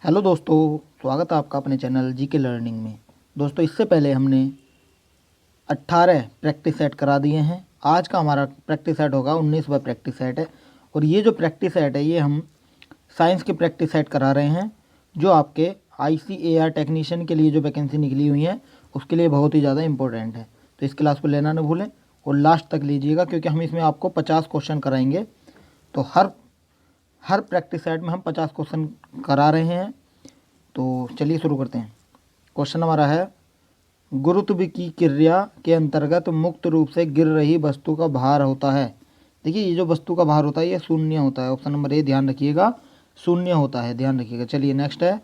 Hello दोस्तों, स्वागत है आपका अपने चैनल जीके लर्निंग में। दोस्तों, इससे पहले हमने 18 प्रैक्टिस सेट करा दिए हैं। आज का हमारा प्रैक्टिस सेट होगा 19वां प्रैक्टिस सेट है। और ये जो प्रैक्टिस सेट है ये हम साइंस की प्रैक्टिस सेट करा रहे हैं, जो आपके ICAR टेक्नीशियन के लिए जो वैकेंसी निकली हुई है उसके लिए बहुत ही ज़्यादा इंपॉर्टेंट है। तो इस क्लास को लेना न भूलें और लास्ट तक लीजिएगा, क्योंकि हम इसमें आपको 50 क्वेश्चन कराएंगे। तो हर प्रैक्टिस सेट में हम 50 क्वेश्चन करा रहे हैं। तो चलिए शुरू करते हैं। क्वेश्चन हमारा है, गुरुत्व की क्रिया के अंतर्गत मुक्त रूप से गिर रही वस्तु का भार होता है। देखिए, ये जो वस्तु का भार होता है ये शून्य होता है। ऑप्शन नंबर ए ध्यान रखिएगा, शून्य होता है, ध्यान रखिएगा। चलिए नेक्स्ट है।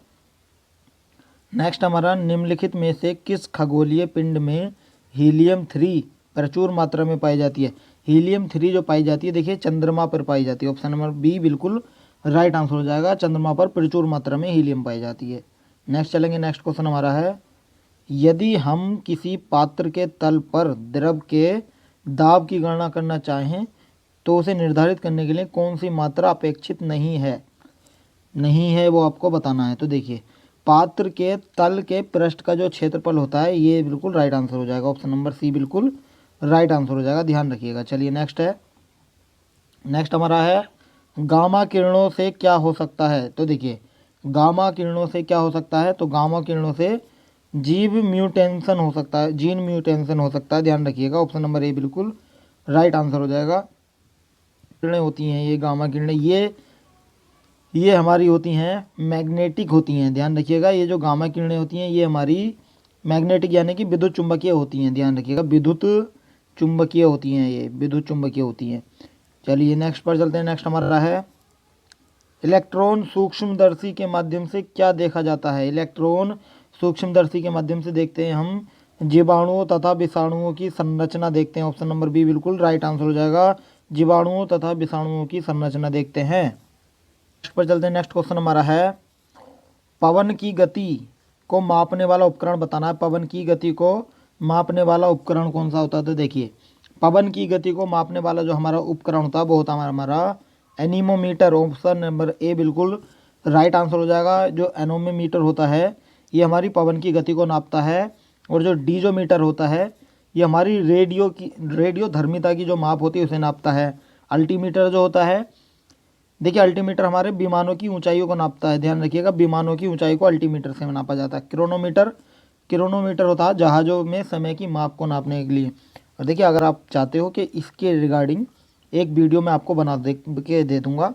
नेक्स्ट हमारा, निम्नलिखित में से किस खगोलीय पिंड में हीलियम 3 प्रचुर मात्रा में पाई जाती है। हीलियम 3 जो पाई जाती है, देखिए चंद्रमा पर पाई जाती है। ऑप्शन नंबर बी बिल्कुल राइट आंसर हो जाएगा। चंद्रमा पर प्रचुर मात्रा में हीलियम पाई जाती है। नेक्स्ट चलेंगे। नेक्स्ट क्वेश्चन हमारा है, यदि हम किसी पात्र के तल पर द्रव के दाब की गणना करना चाहें तो उसे निर्धारित करने के लिए कौन सी मात्रा अपेक्षित नहीं है वो आपको बताना है। तो देखिए, पात्र के तल के पृष्ठ का जो क्षेत्रफल होता है ये बिल्कुल राइट आंसर हो जाएगा। ऑप्शन नंबर सी बिल्कुल राइट आंसर हो जाएगा, ध्यान रखिएगा। चलिए नेक्स्ट है। नेक्स्ट हमारा है, गामा किरणों से क्या हो सकता है। तो देखिए, गामा किरणों से क्या हो सकता है। तो गामा किरणों से जीन म्यूटेशन हो सकता है, ध्यान रखिएगा। ऑप्शन नंबर ए बिल्कुल राइट आंसर हो जाएगा। किरणें होती हैं ये गामा किरणें, ये हमारी होती हैं मैग्नेटिक होती हैं, ध्यान रखिएगा। ये जो गामा किरणें होती हैं ये हमारी मैग्नेटिक यानी कि विद्युत चुंबकीय होती हैं, ध्यान रखिएगा। विद्युत चुंबकीय होती हैं, ये विद्युत चुंबकीय होती हैं। चलिए नेक्स्ट पर चलते हैं। नेक्स्ट हमारा है, इलेक्ट्रॉन सूक्ष्मदर्शी के माध्यम से क्या देखा जाता है। इलेक्ट्रॉन सूक्ष्मदर्शी के माध्यम से देखते हैं हम जीवाणुओं तथा विषाणुओं की संरचना देखते हैं। ऑप्शन नंबर बी बिल्कुल राइट आंसर हो जाएगा। जीवाणुओं तथा विषाणुओं की संरचना देखते हैं। नेक्स्ट पर चलते हैं। नेक्स्ट क्वेश्चन हमारा है, पवन की गति को मापने वाला उपकरण बताना है। पवन की गति को मापने वाला उपकरण कौन सा होता है। तो देखिए, पवन की गति को मापने वाला जो हमारा उपकरण होता है वो होता है हमारा एनीमोमीटर। ऑप्शन नंबर ए बिल्कुल राइट आंसर हो जाएगा। जो एनोमीटर होता है ये हमारी पवन की गति को नापता है, और जो डीजोमीटर होता है ये हमारी रेडियो धर्मिता की जो माप होती है उसे नापता है। अल्टीमीटर जो होता है, देखिए अल्टीमीटर हमारे विमानों की ऊंचाइयों को नापता है, ध्यान रखिएगा। विमानों की ऊंचाई को अल्टीमीटर से नापा जाता है। क्रोनोमीटर होता है जहाज़ों में समय की माप को नापने के लिए। और देखिए, अगर आप चाहते हो कि इसके रिगार्डिंग एक वीडियो मैं आपको बना के दे दूंगा।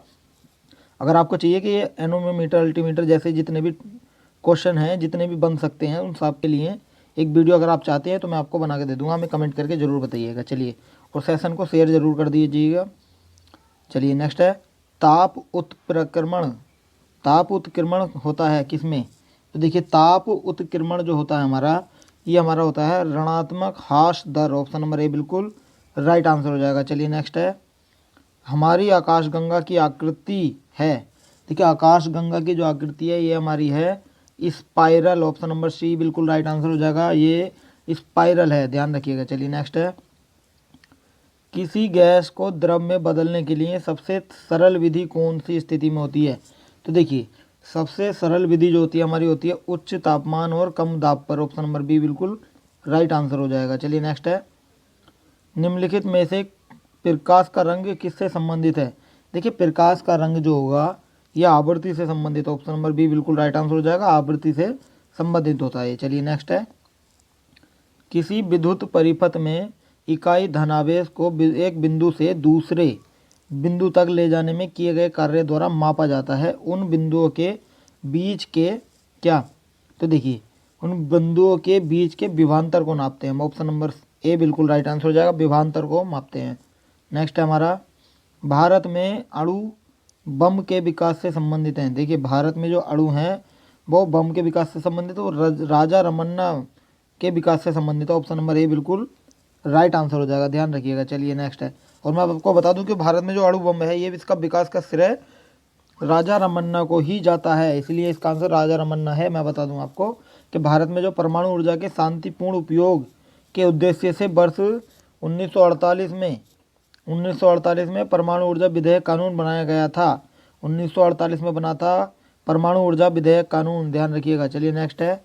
अगर आपको चाहिए कि ये एनोमीटर अल्टीमीटर जैसे जितने भी क्वेश्चन हैं, जितने भी बन सकते हैं, उन सब के लिए एक वीडियो अगर आप चाहते हैं तो मैं आपको बना के दे दूंगा। हमें कमेंट करके ज़रूर बताइएगा। चलिए, और सेशन को शेयर ज़रूर कर दीजिएगा। चलिए नेक्स्ट है, ताप उत्क्रमण होता है किसमें। तो देखिए, ताप उत्क्रमण जो होता है हमारा, ये हमारा होता है ऋणात्मक ह्रास दर। ऑप्शन नंबर ए बिल्कुल राइट आंसर हो जाएगा। चलिए नेक्स्ट है, हमारी आकाशगंगा की आकृति है। देखिए, आकाशगंगा की जो आकृति है ये हमारी है स्पाइरल। ऑप्शन नंबर सी बिल्कुल राइट आंसर हो जाएगा, ये स्पाइरल है, ध्यान रखिएगा। चलिए नेक्स्ट है, किसी गैस को द्रव में बदलने के लिए सबसे सरल विधि कौन सी स्थिति में होती है। तो देखिए, सबसे सरल विधि जो होती है हमारी होती है उच्च तापमान और कम दाब पर। ऑप्शन नंबर बी बिल्कुल राइट आंसर हो जाएगा। चलिए नेक्स्ट है, निम्नलिखित में से प्रकाश का रंग किससे संबंधित है। देखिए, प्रकाश का रंग जो होगा यह आवृत्ति से संबंधित। ऑप्शन नंबर बी बिल्कुल राइट आंसर हो जाएगा, आवृत्ति से संबंधित होता है। चलिए नेक्स्ट है, किसी विद्युत परिपथ में इकाई धनावेश को एक बिंदु से दूसरे बिंदु तक ले जाने में किए गए कार्य द्वारा मापा जाता है। उन बिंदुओं के बीच के क्या। तो देखिए, उन बिंदुओं के बीच के विभवांतर को नापते हैं। ऑप्शन नंबर ए बिल्कुल राइट आंसर हो जाएगा, विभवांतर को मापते हैं। नेक्स्ट है हमारा, भारत में अणु बम के विकास से संबंधित हैं। देखिए, भारत में जो अणु हैं वो बम के विकास से संबंधित है, और राजा रमन्ना के विकास से संबंधित है। ऑप्शन नंबर ए बिल्कुल राइट आंसर हो जाएगा, ध्यान रखिएगा। चलिए नेक्स्ट है, और मैं आपको बता दूं कि भारत में जो अणु बम है ये इसका विकास का श्रेय राजा रमन्ना को ही जाता है, इसलिए इसका आंसर राजा रमन्ना है। मैं बता दूं आपको कि भारत में जो परमाणु ऊर्जा के शांतिपूर्ण उपयोग के उद्देश्य से वर्ष 1948 में परमाणु ऊर्जा विधेयक कानून बनाया गया था। 1948 में बना था परमाणु ऊर्जा विधेयक कानून, ध्यान रखिएगा। चलिए नेक्स्ट है,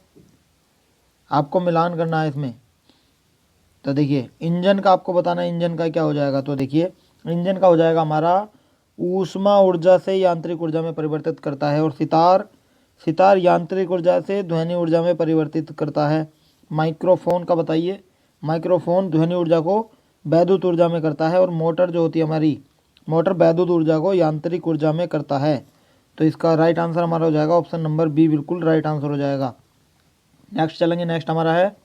आपको मिलान करना है इसमें। तो देखिए इंजन का आपको बताना है, इंजन का क्या हो जाएगा। तो देखिए इंजन का हो जाएगा हमारा ऊष्मा ऊर्जा से यांत्रिक ऊर्जा में परिवर्तित करता है, और सितार यांत्रिक ऊर्जा से ध्वनि ऊर्जा में परिवर्तित करता है। माइक्रोफोन का बताइए, माइक्रोफोन ध्वनि ऊर्जा को वैद्युत ऊर्जा में करता है, और मोटर जो होती है हमारी, मोटर वैद्युत ऊर्जा को यांत्रिक ऊर्जा में करता है। तो इसका राइट आंसर हमारा हो जाएगा ऑप्शन नंबर बी, बिल्कुल राइट आंसर हो जाएगा। नेक्स्ट चलेंगे, नेक्स्ट हमारा है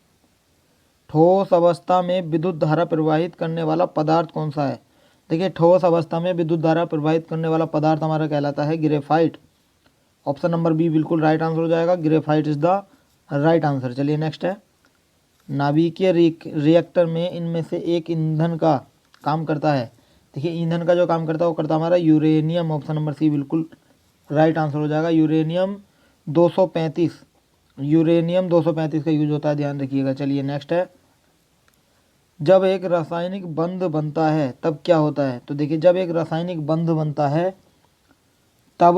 ठोस अवस्था में विद्युत धारा प्रवाहित करने वाला पदार्थ कौन सा है। देखिए ठोस अवस्था में विद्युत धारा प्रवाहित करने वाला पदार्थ हमारा कहलाता है ग्रेफाइट। ऑप्शन नंबर बी बिल्कुल राइट आंसर हो जाएगा, graphite is the right answer. चलिए नेक्स्ट है, नाभिकीय रिएक्टर में इनमें से एक ईंधन का काम करता है। देखिए ईंधन का जो काम करता है वो करता है हमारा यूरेनियम। ऑप्शन नंबर सी बिल्कुल राइट आंसर हो जाएगा, यूरेनियम 235, यूरेनियम 235 का यूज होता है, ध्यान रखिएगा। चलिए नेक्स्ट है, जब एक रासायनिक बंध बनता है तब क्या होता है। तो देखिए जब एक रासायनिक बंध बनता है तब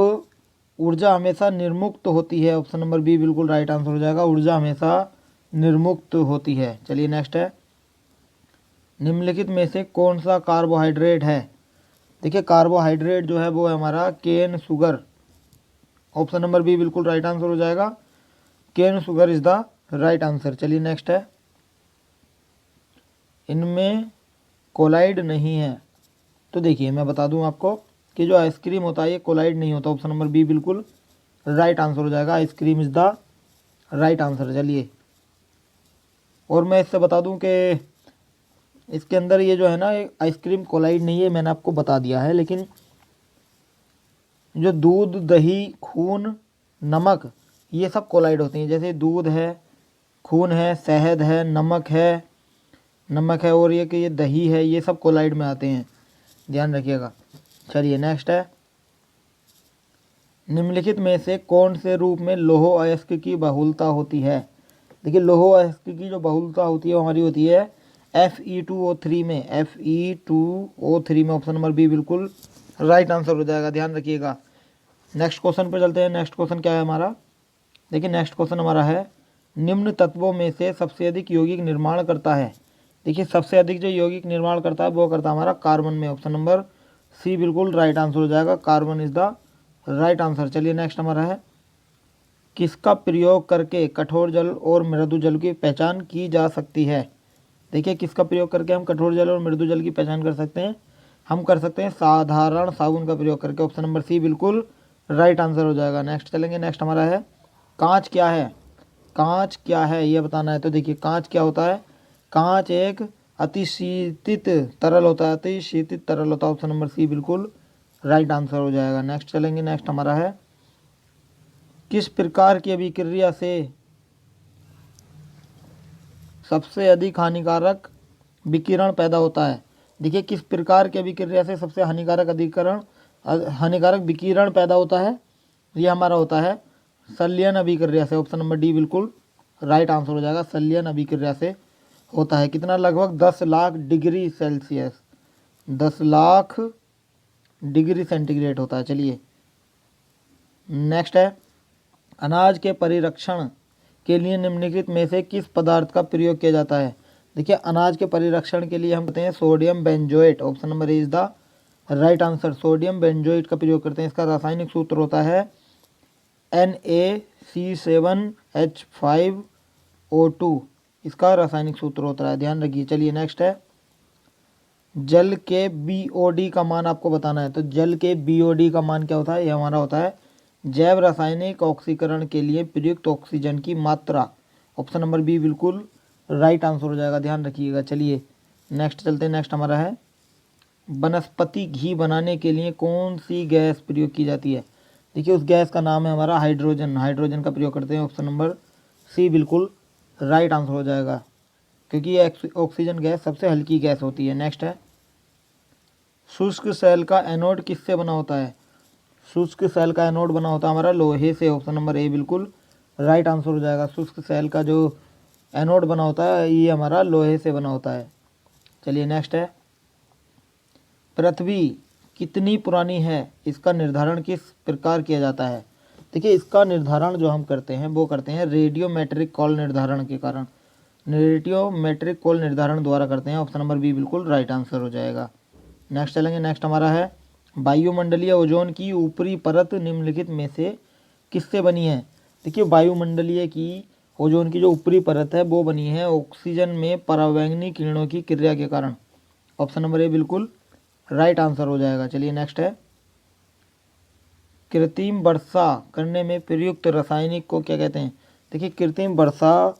ऊर्जा हमेशा निर्मुक्त होती है। ऑप्शन नंबर बी बिल्कुल राइट आंसर हो जाएगा, ऊर्जा हमेशा निर्मुक्त होती है। चलिए नेक्स्ट है, निम्नलिखित में से कौन सा कार्बोहाइड्रेट है। देखिए कार्बोहाइड्रेट जो है वो है हमारा cane sugar. Option number B बिल्कुल राइट आंसर हो जाएगा, cane sugar is the right answer. चलिए नेक्स्ट है, इनमें कोलाइड नहीं है। तो देखिए मैं बता दूं आपको कि जो आइसक्रीम होता है ये कोलाइड नहीं होता। ऑप्शन नंबर बी बिल्कुल राइट आंसर हो जाएगा, ice cream is the right answer. चलिए और मैं इससे बता दूं कि इसके अंदर ये जो है ना आइसक्रीम कोलाइड नहीं है, मैंने आपको बता दिया है, लेकिन जो दूध, दही, खून, नमक ये सब कोलाइड होती हैं। जैसे दूध है, खून है, शहद है, नमक है और ये कि ये दही है, ये सब कोलाइड में आते हैं, ध्यान रखिएगा। चलिए नेक्स्ट है, निम्नलिखित में से कौन से रूप में लौह अयस्क की बहुलता होती है। देखिए लौह अयस्क की जो बहुलता होती है वो हमारी होती है Fe2O3 में, Fe2O3 में। ऑप्शन नंबर बी बिल्कुल राइट आंसर हो जाएगा, ध्यान रखिएगा। नेक्स्ट क्वेश्चन पर चलते हैं। नेक्स्ट क्वेश्चन क्या है हमारा, देखिए नेक्स्ट क्वेश्चन हमारा है, निम्न तत्वों में से सबसे अधिक यौगिक निर्माण करता है। देखिए सबसे अधिक जो यौगिक निर्माण करता है वो करता है हमारा कार्बन में। ऑप्शन नंबर सी बिल्कुल राइट आंसर हो जाएगा, carbon is the right answer. चलिए नेक्स्ट हमारा है, किसका प्रयोग करके कठोर जल और मृदु जल की पहचान की जा सकती है। देखिए किसका प्रयोग करके हम कठोर जल और मृदु जल की पहचान कर सकते हैं, हम कर सकते हैं साधारण साबुन का प्रयोग करके। ऑप्शन नंबर सी बिल्कुल राइट आंसर हो जाएगा। नेक्स्ट चलेंगे, नेक्स्ट हमारा है, कांच क्या है। कांच क्या है ये बताना है। तो देखिए कांच क्या होता है, कांच एक अतिशीतित तरल होता है, अतिशीतित तरल होता है। ऑप्शन नंबर सी बिल्कुल राइट आंसर हो जाएगा। नेक्स्ट चलेंगे, नेक्स्ट हमारा है, किस प्रकार की अभिक्रिया से सबसे अधिक हानिकारक विकिरण पैदा होता है। देखिए किस प्रकार की अभिक्रिया से सबसे हानिकारक विकिरण पैदा होता है, ये हमारा होता है संलयन अभिक्रिया से। ऑप्शन नंबर डी बिल्कुल राइट आंसर हो जाएगा, संलयन अभिक्रिया से होता है। कितना, लगभग 10 lakh degree Celsius, 10 lakh degree centigrade होता है। चलिए नेक्स्ट है, अनाज के परिरक्षण के लिए निम्नलिखित में से किस पदार्थ का प्रयोग किया जाता है। देखिए अनाज के परिरक्षण के लिए हम कहते हैं sodium benzoate. Option number A is the right answer, sodium benzoate का प्रयोग करते हैं। इसका रासायनिक सूत्र होता है NaC7H5O2, इसका रासायनिक सूत्र होता है, ध्यान रखिए। चलिए नेक्स्ट है, जल के BOD का मान आपको बताना है। तो जल के BOD का मान क्या होता है, ये हमारा होता है जैव रासायनिक ऑक्सीकरण के लिए प्रयुक्त ऑक्सीजन की मात्रा। ऑप्शन नंबर बी बिल्कुल राइट आंसर हो जाएगा, ध्यान रखिएगा। चलिए नेक्स्ट चलते हैं, नेक्स्ट हमारा है, वनस्पति घी बनाने के लिए कौन सी गैस प्रयोग की जाती है। देखिए उस गैस का नाम है हमारा हाइड्रोजन, हाइड्रोजन का प्रयोग करते हैं। ऑप्शन नंबर सी बिल्कुल राइट आंसर हो जाएगा, क्योंकि ये ऑक्सीजन गैस सबसे हल्की गैस होती है। नेक्स्ट है, शुष्क सेल का एनोड किससे बना होता है। शुष्क सेल का एनोड बना होता है हमारा लोहे से। ऑप्शन नंबर ए बिल्कुल राइट आंसर हो जाएगा, शुष्क सेल का जो एनोड बना होता है ये हमारा लोहे से बना होता है। चलिए नेक्स्ट है, पृथ्वी कितनी पुरानी है, इसका निर्धारण किस प्रकार किया जाता है। देखिए इसका निर्धारण जो हम करते हैं वो करते हैं रेडियोमेट्रिक कॉल निर्धारण के कारण, रेडियोमेट्रिक कॉल निर्धारण द्वारा करते हैं। ऑप्शन नंबर बी बिल्कुल राइट आंसर हो जाएगा। नेक्स्ट चलेंगे। नेक्स्ट हमारा है वायुमंडलीय ओजोन की ऊपरी परत निम्नलिखित में से किससे बनी है। देखिए वायुमंडलीय की ओजोन की जो ऊपरी परत है वो बनी है ऑक्सीजन में परावैंगनी किरणों की क्रिया के कारण। ऑप्शन नंबर ए बिल्कुल राइट आंसर हो जाएगा। चलिए नेक्स्ट है कृत्रिम वर्षा करने में प्रयुक्त रासायनिक को क्या कहते हैं। देखिए कृत्रिम वर्षा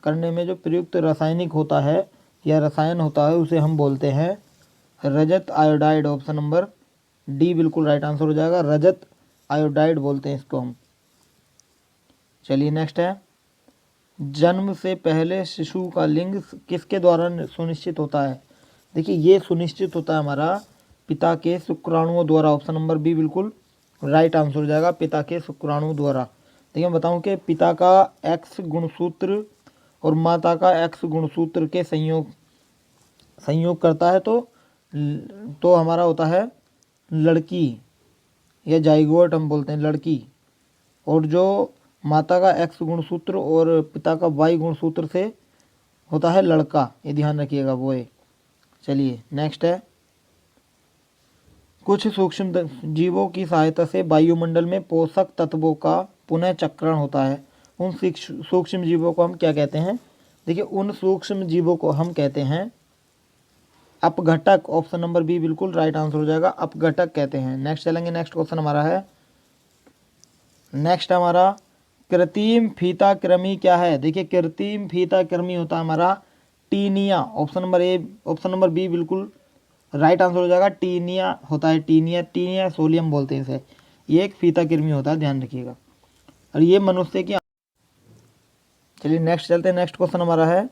करने में जो प्रयुक्त रासायनिक होता है या रसायन होता है उसे हम बोलते हैं रजत आयोडाइड। ऑप्शन नंबर डी बिल्कुल राइट आंसर हो जाएगा, रजत आयोडाइड बोलते हैं इसको हम। चलिए नेक्स्ट है जन्म से पहले शिशु का लिंग किसके द्वारा सुनिश्चित होता है। देखिए ये सुनिश्चित होता है हमारा पिता के शुक्राणुओं द्वारा। ऑप्शन नंबर बी बिल्कुल राइट आंसर हो जाएगा, पिता के शुक्राणु द्वारा। देखिए मैं बताऊं कि पिता का एक्स गुणसूत्र और माता का एक्स गुणसूत्र के संयोग करता है तो हमारा होता है लड़की या जाइगोट हम बोलते हैं लड़की, और जो माता का एक्स गुणसूत्र और पिता का वाई गुणसूत्र से होता है लड़का, ये ध्यान रखिएगा वो है। चलिए नेक्स्ट है कुछ सूक्ष्म जीवों की सहायता से वायुमंडल में पोषक तत्वों का पुनः चक्रण होता है। उन सूक्ष्म जीवों को हम क्या कहते हैं। देखिए उन सूक्ष्म जीवों को हम कहते हैं अपघटक। ऑप्शन नंबर बी बिल्कुल राइट आंसर हो जाएगा, अपघटक कहते हैं। नेक्स्ट चलेंगे। नेक्स्ट क्वेश्चन हमारा है नेक्स्ट हमारा कृत्रिम फीता कृमि क्या है। देखिए कृत्रिम फीता कृमि होता है हमारा टीनिया। ऑप्शन नंबर बी बिल्कुल राइट आंसर हो जाएगा, टीनिया होता है, टीनिया सोलियम बोलते हैं इसे। ये एक फीता कृमि होता है, ध्यान रखिएगा, और ये मनुष्य की। चलिए नेक्स्ट चलते हैं। नेक्स्ट क्वेश्चन हमारा है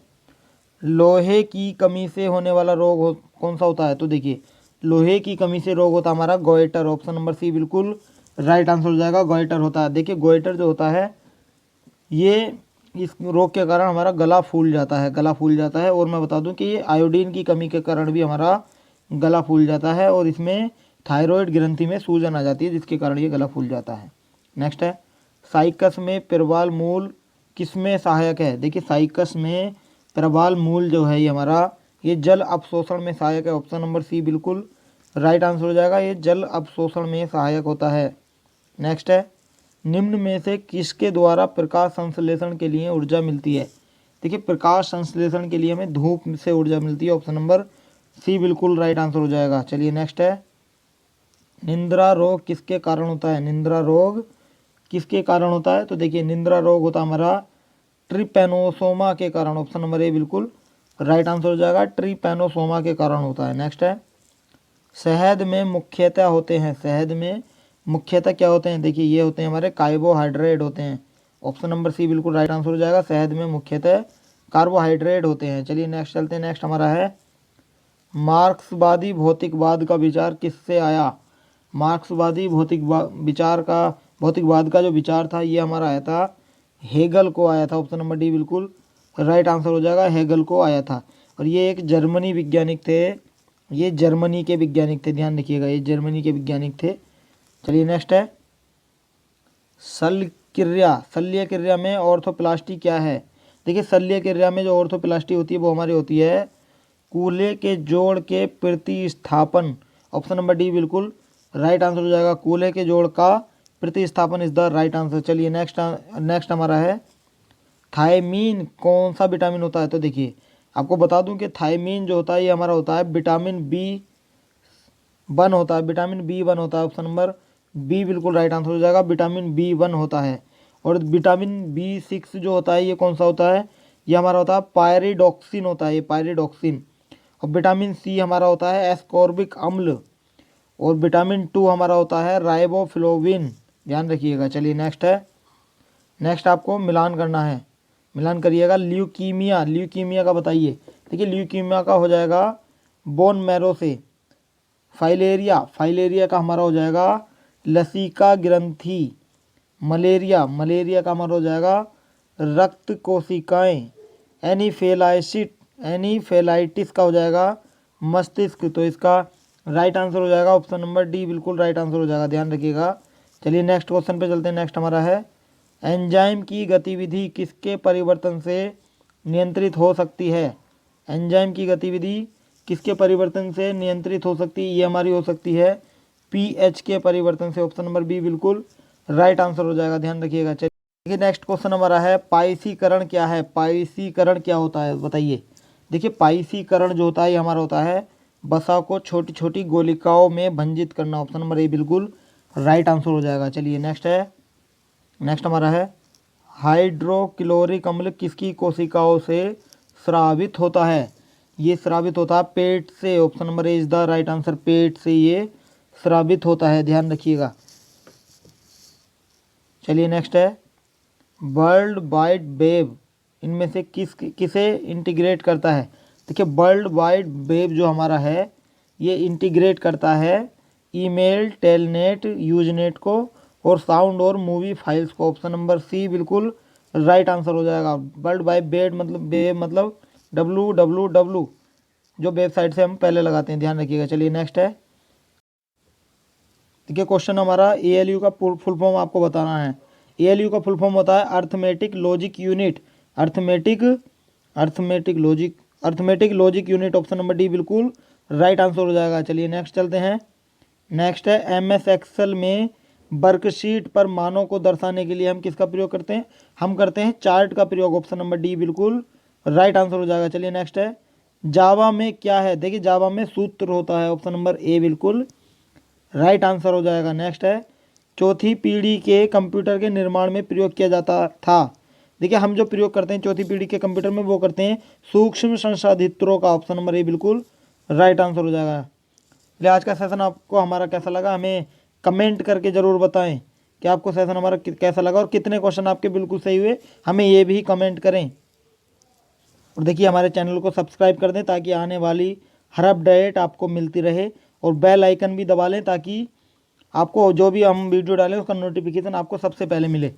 लोहे की कमी से होने वाला रोग कौन सा होता है। तो देखिए लोहे की कमी से रोग होता है हमारा गोइटर। ऑप्शन नंबर सी बिल्कुल राइट आंसर हो जाएगा, गोइटर होता है। देखिए गोइटर जो होता है ये इस रोग के कारण हमारा गला फूल जाता है, गला फूल जाता है। और मैं बता दूं कि ये आयोडीन की कमी के कारण भी हमारा गला फूल जाता है, और इसमें थायराइड ग्रंथि में सूजन आ जाती है जिसके कारण ये गला फूल जाता है। नेक्स्ट है साइकस में प्रवाल मूल किसमें सहायक है। देखिए साइकस में प्रवाल मूल जो है ये हमारा ये जल अवशोषण में सहायक है। ऑप्शन नंबर सी बिल्कुल राइट आंसर हो जाएगा, ये जल अवशोषण में सहायक होता है। नेक्स्ट है निम्न में से किसके द्वारा प्रकाश संश्लेषण के लिए ऊर्जा मिलती है। देखिए प्रकाश संश्लेषण के लिए हमें धूप से ऊर्जा मिलती है। ऑप्शन नंबर सी बिल्कुल राइट आंसर हो जाएगा। चलिए नेक्स्ट है निंद्रा रोग किसके कारण होता है। निंद्रा रोग किसके कारण होता है। तो देखिए निंद्रा रोग होता है हमारा ट्रिपेनोसोमा के कारण। ऑप्शन नंबर ए बिल्कुल राइट आंसर हो जाएगा, ट्रिपेनोसोमा के कारण होता है। नेक्स्ट है शहद में मुख्यतः होते हैं, शहद में मुख्यतः क्या होते हैं। देखिए ये होते हैं हमारे कार्बोहाइड्रेट होते हैं। ऑप्शन नंबर सी बिल्कुल राइट आंसर हो जाएगा, शहद में मुख्यतः कार्बोहाइड्रेट होते हैं। चलिए नेक्स्ट चलते हैं। नेक्स्ट हमारा है मार्क्सवादी भौतिकवाद का विचार किससे आया। मार्क्सवादी भौतिकवाद का जो विचार था ये हमारा आया था हेगल को आया था। ऑप्शन नंबर डी बिल्कुल राइट आंसर हो जाएगा, हेगल को आया था। और ये एक जर्मनी वैज्ञानिक थे, ये जर्मनी के वैज्ञानिक थे, ध्यान रखिएगा ये जर्मनी के वैज्ञानिक थे। चलिए नेक्स्ट है शल्य क्रिया में ऑर्थोप्लास्टी क्या है। देखिए शल्य क्रिया में जो ऑर्थोप्लास्टी होती है वो हमारी होती है कूल्हे के जोड़ के प्रतिस्थापन। ऑप्शन नंबर डी बिल्कुल राइट आंसर हो जाएगा, कूल्हे के जोड़ का प्रतिस्थापन इज द राइट आंसर। चलिए नेक्स्ट हमारा है थायमीन कौन सा विटामिन होता है। तो देखिए आपको बता दूं कि थायमीन जो होता है ये हमारा होता है विटामिन B1 होता है, विटामिन B1 होता है। ऑप्शन नंबर बी बिल्कुल राइट आंसर हो जाएगा, विटामिन B1 होता है। और विटामिन B6 जो होता है ये कौन सा होता है, ये हमारा होता है पायरिडॉक्सिन होता है, ये पायरिडॉक्सिन। और विटामिन सी हमारा होता है एस्कॉर्बिक अम्ल। और विटामिन 2 हमारा होता है राइबोफ्लोविन, ध्यान रखिएगा। चलिए नेक्स्ट आपको मिलान करना है, मिलान करिएगा। ल्यूकीमिया का बताइए। देखिए ल्यूकीमिया का हो जाएगा बोन मैरो से। फाइलेरिया का हमारा हो जाएगा लसिका ग्रंथि। मलेरिया का हमारा हो जाएगा रक्त कोशिकाएं। एनीफेलाइटिस का हो जाएगा मस्तिष्क। तो इसका राइट आंसर हो जाएगा ऑप्शन नंबर डी बिल्कुल राइट आंसर हो जाएगा, ध्यान रखिएगा चलिए नेक्स्ट क्वेश्चन पे चलते हैं। नेक्स्ट हमारा है एंजाइम की गतिविधि किसके परिवर्तन से नियंत्रित हो सकती है। एंजाइम की गतिविधि किसके परिवर्तन से नियंत्रित हो सकती है, ये हमारी हो सकती है पीएच के परिवर्तन से। ऑप्शन नंबर बी बिल्कुल राइट आंसर हो जाएगा, ध्यान रखिएगा। चलिए नेक्स्ट क्वेश्चन हमारा है पाइसीकरण क्या है। पाइसीकरण क्या होता है बताइए। देखिए पाइसीकरण जो होता है ये हमारा होता है वसा को छोटी छोटी गोलिकाओं में भंजित करना। ऑप्शन नंबर ए बिल्कुल राइट आंसर हो जाएगा। चलिए नेक्स्ट हमारा है हाइड्रोक्लोरिक अम्ल किसकी कोशिकाओं से स्रावित होता है। ये स्रावित होता है पेट से। Option number A is the right answer, पेट से ये स्रावित होता है, ध्यान रखिएगा। चलिए नेक्स्ट है वर्ल्ड वाइड वेब इनमें से किसे इंटीग्रेट करता है। देखिए वर्ल्ड वाइड वेब जो हमारा है ये इंटीग्रेट करता है ईमेल, टेलनेट, यूजनेट को और साउंड और मूवी फाइल्स को। ऑप्शन नंबर सी बिल्कुल राइट आंसर हो जाएगा। वर्ल्ड वाइड वेब मतलब www जो वेबसाइट से हम पहले लगाते हैं, ध्यान रखिएगा। चलिए नेक्स्ट है, देखिए क्वेश्चन हमारा ALU का फुल फॉर्म आपको बताना है। ALU का फुल फॉर्म होता है arithmetic logic unit. Arithmetic logic unit. Option number D बिल्कुल राइट आंसर हो जाएगा। चलिए नेक्स्ट चलते हैं। नेक्स्ट है MS एक्सेल में वर्कशीट पर मानों को दर्शाने के लिए हम किसका प्रयोग करते हैं। हम करते हैं चार्ट का प्रयोग। ऑप्शन नंबर डी बिल्कुल राइट आंसर हो जाएगा। चलिए नेक्स्ट है जावा में क्या है। देखिए जावा में सूत्र होता है। ऑप्शन नंबर ए बिल्कुल राइट आंसर हो जाएगा। नेक्स्ट है चौथी पीढ़ी के कंप्यूटर के निर्माण में प्रयोग किया जाता था। देखिए हम जो प्रयोग करते हैं चौथी पीढ़ी के कंप्यूटर में वो करते हैं सूक्ष्म संसाधित्रों का। ऑप्शन नंबर ए बिल्कुल राइट आंसर हो जाएगा। चलिए आज का सेशन आपको हमारा कैसा लगा हमें कमेंट करके ज़रूर बताएं कि आपको सेशन हमारा कैसा लगा और कितने क्वेश्चन आपके बिल्कुल सही हुए, हमें ये भी कमेंट करें। और देखिए हमारे चैनल को सब्सक्राइब कर दें ताकि आने वाली हर अपडेट आपको मिलती रहे और बेल आइकन भी दबा लें ताकि आपको जो भी हम वीडियो डालें उसका नोटिफिकेशन आपको सबसे पहले मिले।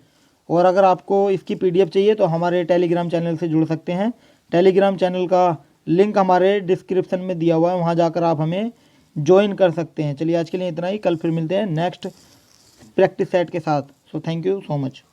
और अगर आपको इसकी PDF चाहिए तो हमारे टेलीग्राम चैनल से जुड़ सकते हैं। टेलीग्राम चैनल का लिंक हमारे डिस्क्रिप्शन में दिया हुआ है, वहाँ जाकर आप हमें ज्वाइन कर सकते हैं। चलिए आज के लिए इतना ही, कल फिर मिलते हैं नेक्स्ट प्रैक्टिस सेट के साथ। So thank you so much.